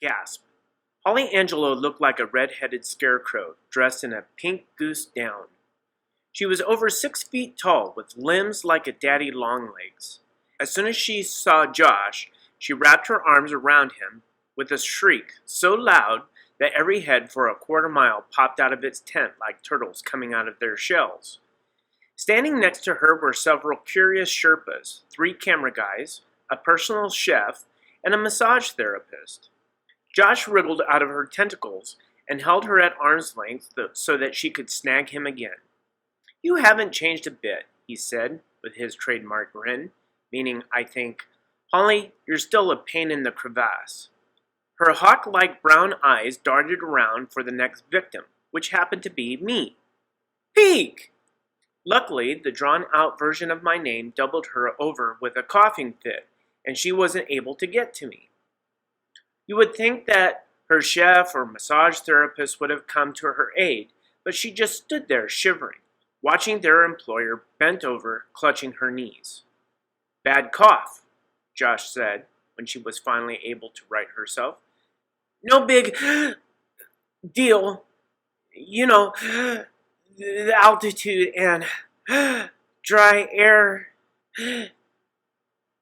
Gasp. Hollyangelo looked like a red-headed scarecrow dressed in a pink goose down. She was over 6 feet tall with limbs like a daddy longlegs. As soon as she saw Josh, she wrapped her arms around him with a shriek so loud that every head for a quarter mile popped out of its tent like turtles coming out of their shells. Standing next to her were several curious Sherpas, 3 camera guys, a personal chef, and a massage therapist. Josh wriggled out of her tentacles and held her at arm's length so that she could snag him again. "You haven't changed a bit," he said, with his trademark grin, meaning, I think, "Holly, you're still a pain in the crevasse." Her hawk-like brown eyes darted around for the next victim, which happened to be me. Peek! Luckily, the drawn-out version of my name doubled her over with a coughing fit, and she wasn't able to get to me. You would think that her chef or massage therapist would have come to her aid, but she just stood there shivering, watching their employer bent over, clutching her knees. "Bad cough," Josh said, when she was finally able to right herself. "No big deal. You know, the altitude and dry air.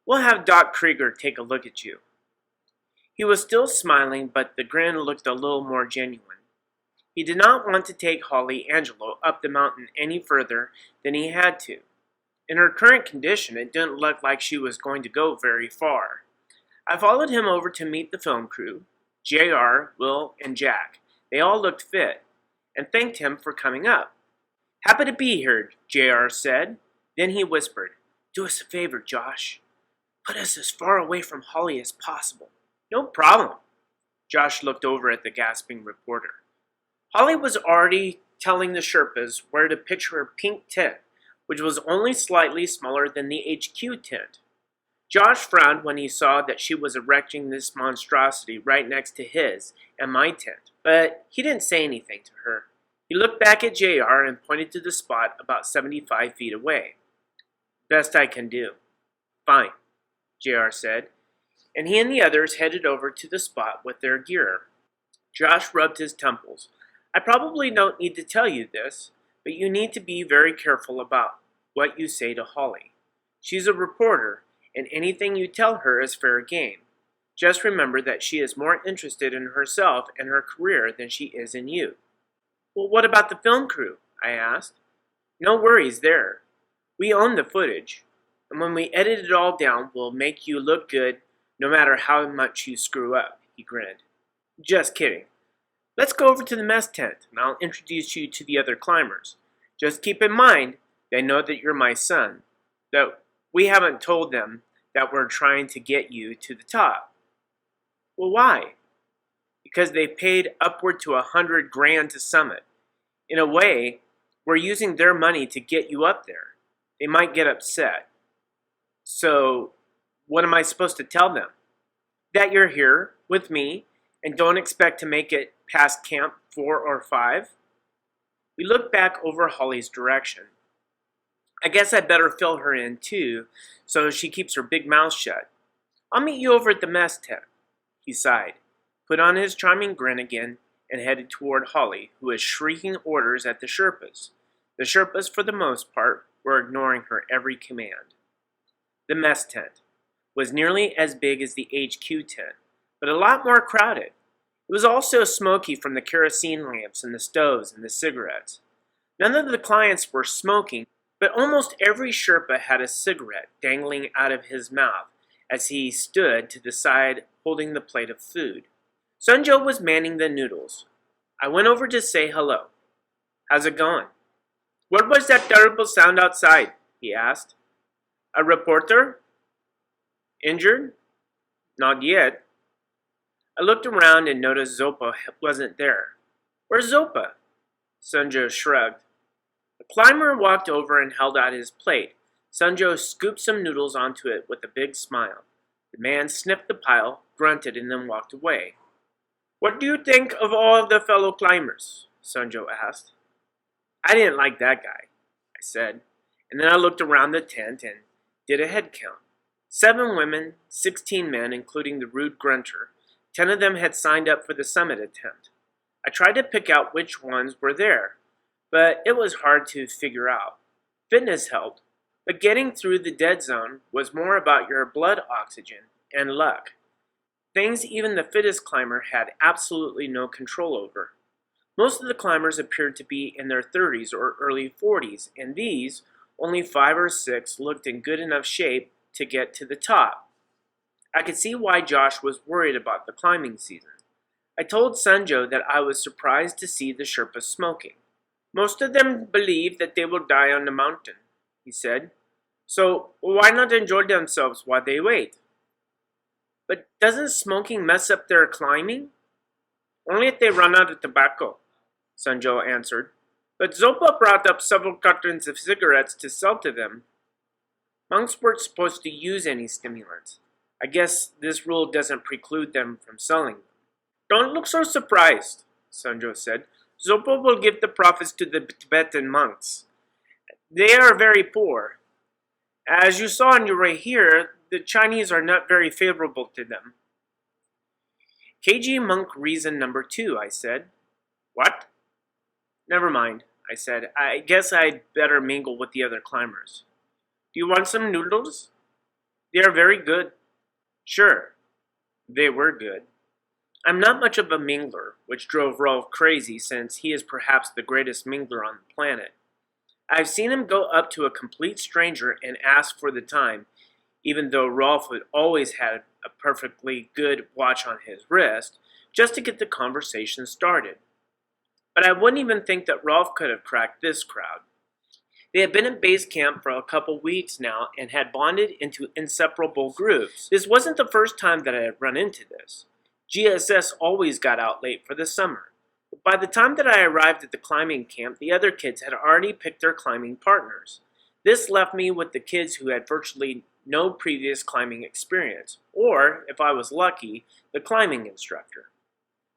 We'll have Doc Krieger take a look at you." He was still smiling, but the grin looked a little more genuine. He did not want to take Hollyangelo up the mountain any further than he had to. In her current condition, it didn't look like she was going to go very far. I followed him over to meet the film crew, JR, Will, and Jack. They all looked fit, and thanked him for coming up. "Happy to be here," JR said. Then he whispered, "Do us a favor, Josh. Put us as far away from Holly as possible." "No problem." Josh looked over at the gasping reporter. Holly was already telling the Sherpas where to pitch her pink tent, which was only slightly smaller than the HQ tent. Josh frowned when he saw that she was erecting this monstrosity right next to his and my tent, but he didn't say anything to her. He looked back at JR and pointed to the spot about 75 feet away. "Best I can do." "Fine," JR said, and he and the others headed over to the spot with their gear. Josh rubbed his temples. "I probably don't need to tell you this, but you need to be very careful about what you say to Holly. She's a reporter, and anything you tell her is fair game. Just remember that she is more interested in herself and her career than she is in you." "Well, what about the film crew?" I asked. "No worries there. We own the footage, and when we edit it all down, we'll make you look good no matter how much you screw up," he grinned. "Just kidding. Let's go over to the mess tent, and I'll introduce you to the other climbers. Just keep in mind, they know that you're my son, that we haven't told them that we're trying to get you to the top." "Well, why?" "Because they paid upward to 100 grand to summit. In a way, we're using their money to get you up there. They might get upset." "So, what am I supposed to tell them?" "That you're here with me and don't expect to make it past camp 4 or 5. We looked back over Holly's direction. "I guess I'd better fill her in too, so she keeps her big mouth shut. I'll meet you over at the mess tent." He sighed, put on his charming grin again, and headed toward Holly, who was shrieking orders at the Sherpas. The Sherpas, for the most part, were ignoring her every command. The mess tent was nearly as big as the HQ tent, but a lot more crowded. It was also smoky from the kerosene lamps and the stoves and the cigarettes. None of the clients were smoking, but almost every Sherpa had a cigarette dangling out of his mouth as he stood to the side holding the plate of food. Sanjo was manning the noodles. I went over to say hello. "How's it going?" "What was that terrible sound outside?" he asked. "A reporter? Injured?" "Not yet." I looked around and noticed Zopa wasn't there. "Where's Zopa?" Sanjo shrugged. The climber walked over and held out his plate. Sanjo scooped some noodles onto it with a big smile. The man sniffed the pile, grunted, and then walked away. "What do you think of all of the fellow climbers?" Sanjo asked. "I didn't like that guy," I said, and then I looked around the tent and did a head count. 7 women, 16 men, including the rude grunter, 10 of them had signed up for the summit attempt. I tried to pick out which ones were there, but it was hard to figure out. Fitness helped, but getting through the dead zone was more about your blood oxygen and luck. Things even the fittest climber had absolutely no control over. Most of the climbers appeared to be in their 30s or early 40s, and these, only 5 or 6, looked in good enough shape to get to the top. I could see why Josh was worried about the climbing season. I told Sanjo that I was surprised to see the Sherpas smoking. Most of them believe that they will die on the mountain, he said. So why not enjoy themselves while they wait? But doesn't smoking mess up their climbing? Only if they run out of tobacco, Sanjo answered. But Zopa brought up several cartons of cigarettes to sell to them. Monks weren't supposed to use any stimulants. I guess this rule doesn't preclude them from selling them. Don't look so surprised, Sanjo said. Zopa will give the profits to the Tibetan monks. They are very poor. As you saw on your way here, the Chinese are not very favorable to them. KG monk reason number 2, I said. What? Never mind, I said. I guess I'd better mingle with the other climbers. Do you want some noodles? They are very good. Sure, they were good. I'm not much of a mingler, which drove Rolf crazy since he is perhaps the greatest mingler on the planet. I've seen him go up to a complete stranger and ask for the time, even though Rolf had always had a perfectly good watch on his wrist, just to get the conversation started. But I wouldn't even think that Rolf could have cracked this crowd. They had been at base camp for a couple weeks now and had bonded into inseparable groups. This wasn't the first time that I had run into this. GSS always got out late for the summer. But by the time that I arrived at the climbing camp, the other kids had already picked their climbing partners. This left me with the kids who had virtually no previous climbing experience, or, if I was lucky, the climbing instructor.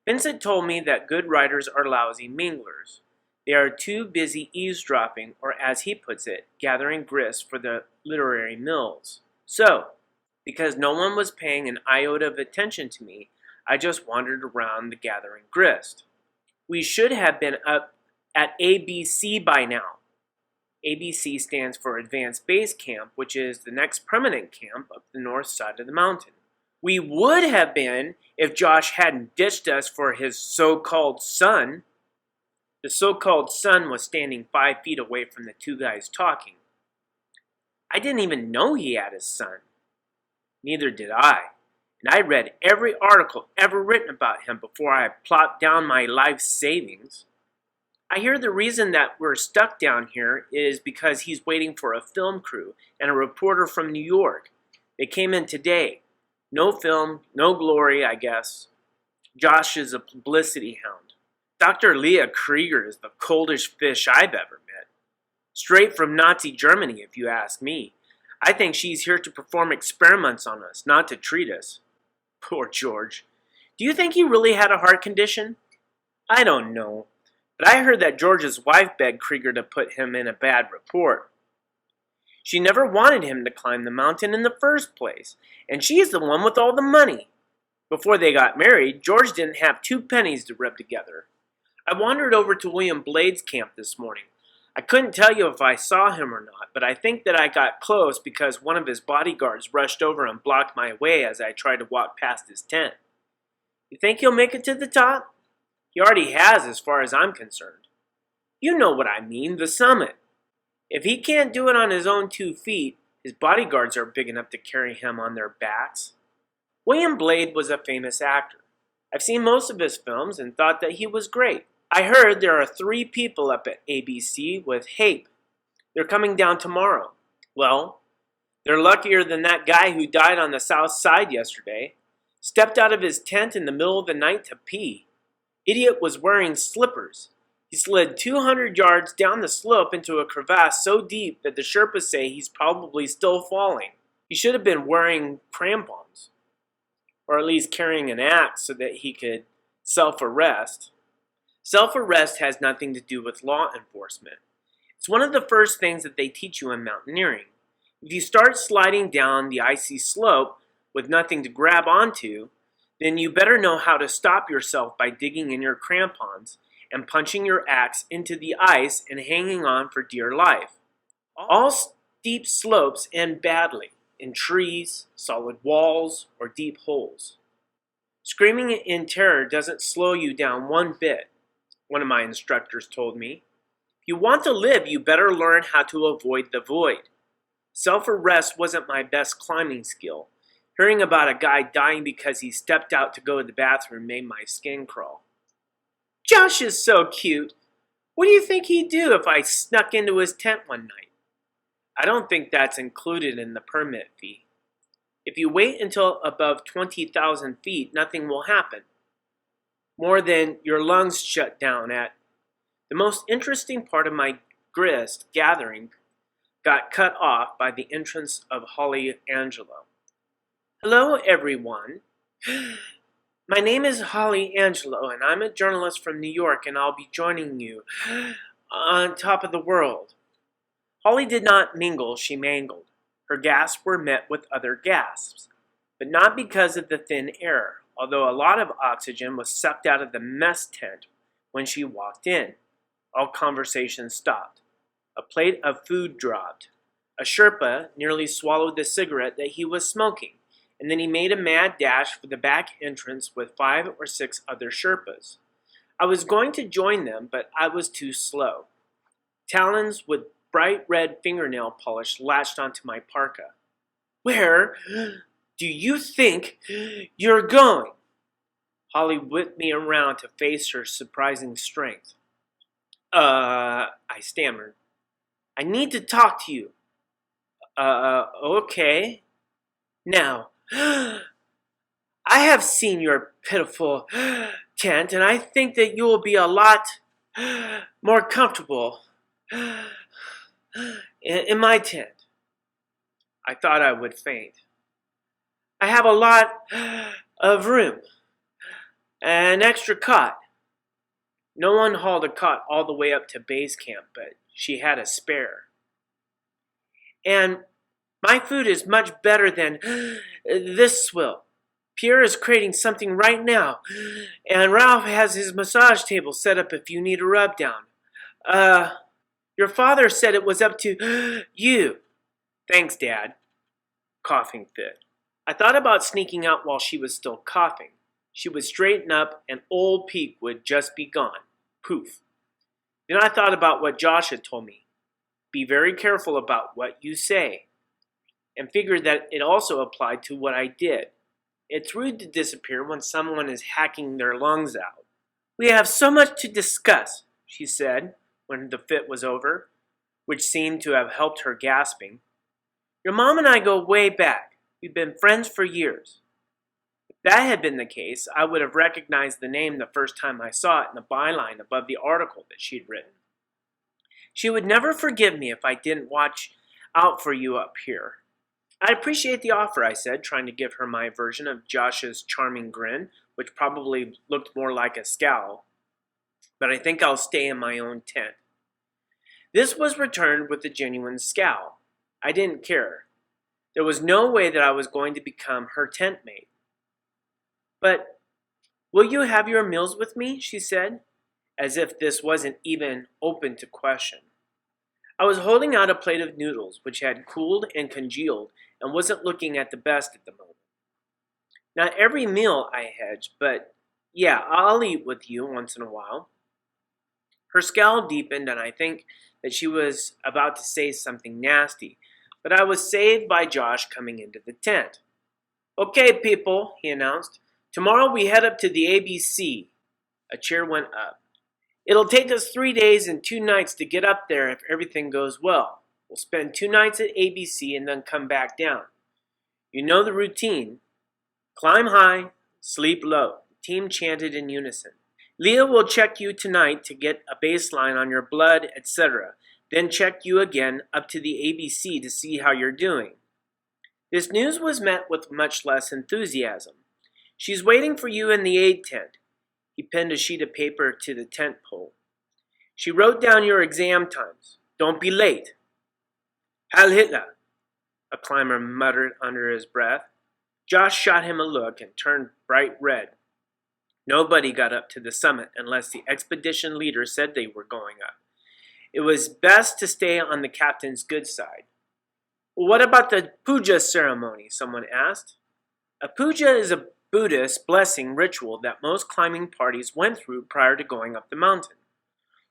Vincent told me that good riders are lousy minglers. They are too busy eavesdropping, or as he puts it, gathering grist for the literary mills. So, because no one was paying an iota of attention to me, I just wandered around the gathering grist. We should have been up at ABC by now. ABC stands for Advanced Base Camp, which is the next permanent camp up the north side of the mountain. We would have been if Josh hadn't ditched us for his so-called son. The so-called son was standing 5 feet away from the two guys talking. I didn't even know he had a son. Neither did I. And I read every article ever written about him before I plopped down my life savings. I hear the reason that we're stuck down here is because he's waiting for a film crew and a reporter from New York. They came in today. No film, no glory, I guess. Josh is a publicity hound. Dr. Leah Krieger is the coldest fish I've ever met. Straight from Nazi Germany, if you ask me. I think she's here to perform experiments on us, not to treat us. Poor George. Do you think he really had a heart condition? I don't know. But I heard that George's wife begged Krieger to put him in a bad report. She never wanted him to climb the mountain in the first place, and she's the one with all the money. Before they got married, George didn't have 2 pennies to rub together. I wandered over to William Blade's camp this morning. I couldn't tell you if I saw him or not, but I think that I got close because one of his bodyguards rushed over and blocked my way as I tried to walk past his tent. You think he'll make it to the top? He already has, as far as I'm concerned. You know what I mean, the summit. If he can't do it on his own 2 feet, his bodyguards are big enough to carry him on their backs. William Blade was a famous actor. I've seen most of his films and thought that he was great. I heard there are 3 people up at ABC with HAPE. They're coming down tomorrow. Well, they're luckier than that guy who died on the south side yesterday. Stepped out of his tent in the middle of the night to pee. Idiot was wearing slippers. He slid 200 yards down the slope into a crevasse so deep that the Sherpas say he's probably still falling. He should have been wearing crampons, or at least carrying an axe so that he could self-arrest. Self-arrest has nothing to do with law enforcement. It's one of the first things that they teach you in mountaineering. If you start sliding down the icy slope with nothing to grab onto, then you better know how to stop yourself by digging in your crampons and punching your axe into the ice and hanging on for dear life. All steep slopes end badly, in trees, solid walls, or deep holes. Screaming in terror doesn't slow you down one bit, one of my instructors told me. If you want to live, you better learn how to avoid the void. Self-arrest wasn't my best climbing skill. Hearing about a guy dying because he stepped out to go to the bathroom made my skin crawl. Josh is so cute. What do you think he'd do if I snuck into his tent one night? I don't think that's included in the permit fee. If you wait until above 20,000 feet, nothing will happen. More than your lungs shut down at. The most interesting part of my grist gathering got cut off by the entrance of Hollyangelo. Hello, everyone. My name is Hollyangelo, and I'm a journalist from New York, and I'll be joining you on top of the world. Holly did not mingle, she mangled. Her gasps were met with other gasps, but not because of the thin air, although a lot of oxygen was sucked out of the mess tent when she walked in. All conversation stopped. A plate of food dropped. A Sherpa nearly swallowed the cigarette that he was smoking, and then he made a mad dash for the back entrance with 5 or 6 other Sherpas. I was going to join them, but I was too slow. Talons with bright red fingernail polish latched onto my parka. Where do you think you're going? Holly whipped me around to face her surprising strength. I stammered. I need to talk to you. Okay. Now, I have seen your pitiful tent, and I think that you will be a lot more comfortable in my tent. I thought I would faint. I have a lot of room, an extra cot. No one hauled a cot all the way up to base camp, but she had a spare. And my food is much better than this swill. Pierre is creating something right now, and Ralph has his massage table set up if you need a rub down. Your father said it was up to you. Thanks, Dad. Coughing fit. I thought about sneaking out while she was still coughing. She would straighten up and old Pete would just be gone. Poof. Then I thought about what Josh had told me. Be very careful about what you say. And figured that it also applied to what I did. It's rude to disappear when someone is hacking their lungs out. We have so much to discuss, she said when the fit was over, which seemed to have helped her gasping. Your mom and I go way back. We've been friends for years. If that had been the case, I would have recognized the name the first time I saw it in the byline above the article that she'd written. She would never forgive me if I didn't watch out for you up here. I appreciate the offer, I said, trying to give her my version of Josh's charming grin, which probably looked more like a scowl. But I think I'll stay in my own tent. This was returned with a genuine scowl. I didn't care. There was no way that I was going to become her tent mate. But will you have your meals with me? She said, as if this wasn't even open to question. I was holding out a plate of noodles, which had cooled and congealed and wasn't looking at the best at the moment. Not every meal I hedged, but yeah, I'll eat with you once in a while. Her scowl deepened, and I think that she was about to say something nasty, but I was saved by Josh coming into the tent. Okay, people, he announced. Tomorrow we head up to the ABC. A chair went up. It'll take us 3 days and 2 nights to get up there if everything goes well. We'll spend 2 nights at ABC and then come back down. You know the routine. Climb high, sleep low. The team chanted in unison. Leah will check you tonight to get a baseline on your blood, etc. Then check you again up to the ABC to see how you're doing. This news was met with much less enthusiasm. She's waiting for you in the aid tent. He pinned a sheet of paper to the tent pole. She wrote down your exam times. Don't be late. Heil Hitler, a climber muttered under his breath. Josh shot him a look and turned bright red. Nobody got up to the summit unless the expedition leader said they were going up. It was best to stay on the captain's good side. "Well, what about the puja ceremony?" someone asked. A puja is a Buddhist blessing ritual that most climbing parties went through prior to going up the mountain.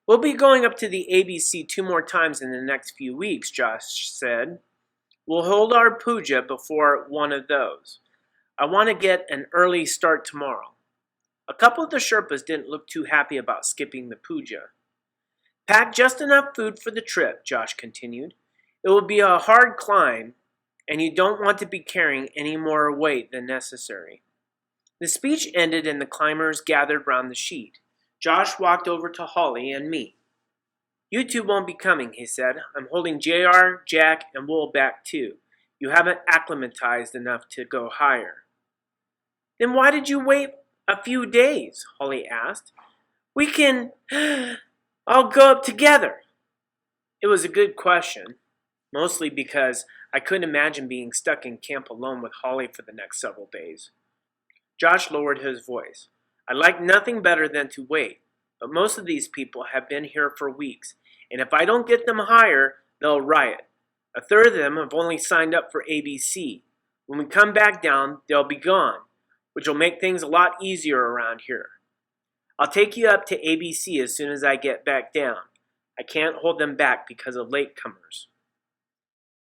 "We'll be going up to the ABC 2 more times in the next few weeks," Josh said. "We'll hold our puja before one of those. I want to get an early start tomorrow." A couple of the Sherpas didn't look too happy about skipping the puja. "Pack just enough food for the trip," Josh continued. "It will be a hard climb, and you don't want to be carrying any more weight than necessary." The speech ended and the climbers gathered round the sheet. Josh walked over to Holly and me. "You two won't be coming," he said. "I'm holding JR, Jack, and Wool back too. You haven't acclimatized enough to go higher." "Then why did you wait a few days?" Holly asked. "We can all go up together." It was a good question, mostly because I couldn't imagine being stuck in camp alone with Holly for the next several days. Josh lowered his voice. "I'd like nothing better than to wait, but most of these people have been here for weeks, and if I don't get them higher, they'll riot. A third of them have only signed up for ABC. When we come back down, they'll be gone, which will make things a lot easier around here. I'll take you up to ABC as soon as I get back down. I can't hold them back because of latecomers."